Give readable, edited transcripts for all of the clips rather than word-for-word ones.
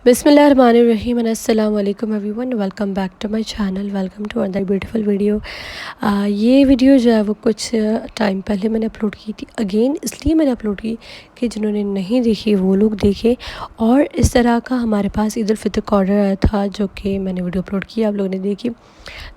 बिस्मिल्लाहिर्रहमानिर्रहीम एंड अस्सलाम वालेकुम everyone. Welcome back to my channel. Welcome to another beautiful video. ये वीडियो जो है वो कुछ टाइम पहले मैंने अपलोड की थी। अगेन इसलिए मैंने अपलोड की कि जिन्होंने नहीं देखी वो लोग देखें। और इस तरह का हमारे पास ईद उल फितर का ऑर्डर आया था जो कि मैंने वीडियो अपलोड किया, आप लोगों ने देखी।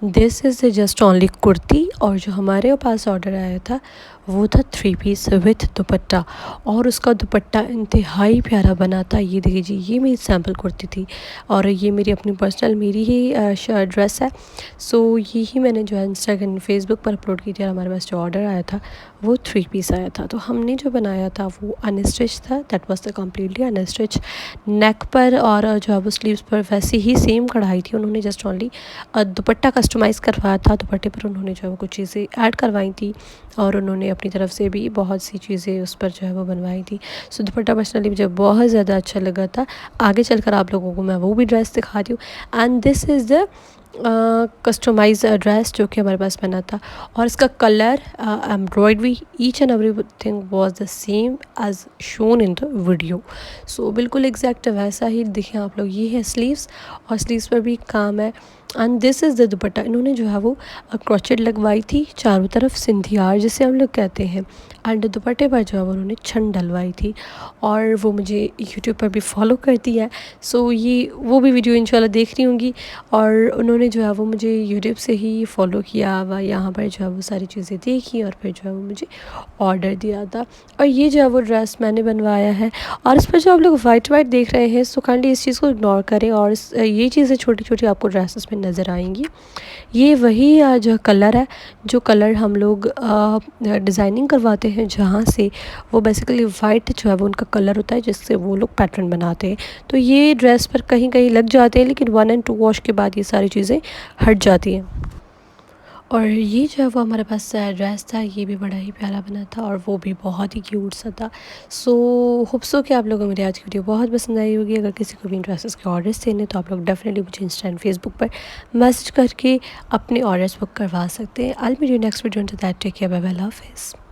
This is just only kurti. और जो हमारे पास ऑर्डर आया था वो था 3 पीस विथ दुपट्टा, और उसका दुपट्टा इंतहाई प्यारा बना था। ये देखिए, ये मेरी सैम्पल कुर्ती थी और ये मेरी अपनी पर्सनल मेरी ही ड्रेस है। सो ये ही मैंने जो है इंस्टाग्राम फेसबुक पर अपलोड की थी। और हमारे पास जो ऑर्डर आया था वो 3 पीस आया था। तो हमने जो बनाया था वो अनस्टिच था, that was the completely unstitch. Neck पर और जो है वो स्लीव्स पर वैसी ही सेम कढ़ाई थी। उन्होंने जस्ट ओनली दुपट्टा कस्टमाइज़ करवाया था। दुपट्टे पर उन्होंने जो है वो कुछ चीज़ें ऐड करवाई थी और उन्होंने अपनी तरफ से भी बहुत सी चीज़ें उस पर जो है वो बनवाई थी। सो दुपट्टा पर्सनली मुझे बहुत ज़्यादा अच्छा लगा था। आगे चलकर आप लोगों को मैं वो भी ड्रेस दिखाती हूँ। And this is the customize dress जो कि हमारे पास बना था। और इसका colour, embroidery, each and every thing was the same as shown in the video. So बिल्कुल एग्जैक्ट वैसा ही दिखे आप लोग। ये है स्लीव्स और स्लीव्स पर भी काम है। एंड दिस इज़ द दुपट्टा। इन्होंने जो है वो क्रोचेट लगवाई थी चारों तरफ, सिंधियार जिसे हम लोग कहते हैं। एंड दुपट्टे पर जो है वो उन्होंने छन डलवाई थी। और वो मुझे यूट्यूब पर भी फॉलो करती है। सो ये वो भी वीडियो इंशाल्लाह देख रही होंगी। और उन्होंने जो है वो मुझे यूट्यूब से ही फॉलो किया व यहाँ पर जो है वो सारी चीज़ें देखी और फिर जो है वो मुझे ऑर्डर दिया था। और ये जो है वो ड्रेस मैंने बनवाया है। और इस पर जो आप लोग वाइट वाइट देख रहे हैं, सो काइंडली इस चीज़ को इग्नोर करें। और ये चीज़ें छोटी छोटी आपको ड्रेसेस में नज़र आएंगी। ये वही जो कलर है, जो कलर हम लोग डिज़ाइनिंग करवाते हैं, जहाँ से वो बेसिकली वाइट जो है वो उनका कलर होता है जिससे वो लोग पैटर्न बनाते हैं। तो ये ड्रेस पर कहीं कहीं लग जाते हैं, लेकिन 1 एंड 2 वॉश के बाद ये सारी चीज़ें हट जाती हैं। और ये जो है वो हमारे पास ड्रेस था, ये भी बड़ा ही प्यारा बना था और वो भी बहुत ही क्यूट सा था। सो होप सो कि आप लोगों को मेरी आज की वीडियो बहुत पसंद आई होगी। अगर किसी को भी इन ड्रेसेस के ऑर्डर्स देने तो आप लोग डेफिनेटली मुझे इंस्टा एंड फेसबुक पर मैसेज करके अपने ऑर्डर्स बुक करवा सकते हैं। I will meet you next video, that take care, bye bye, अल्लाह हाफिज़।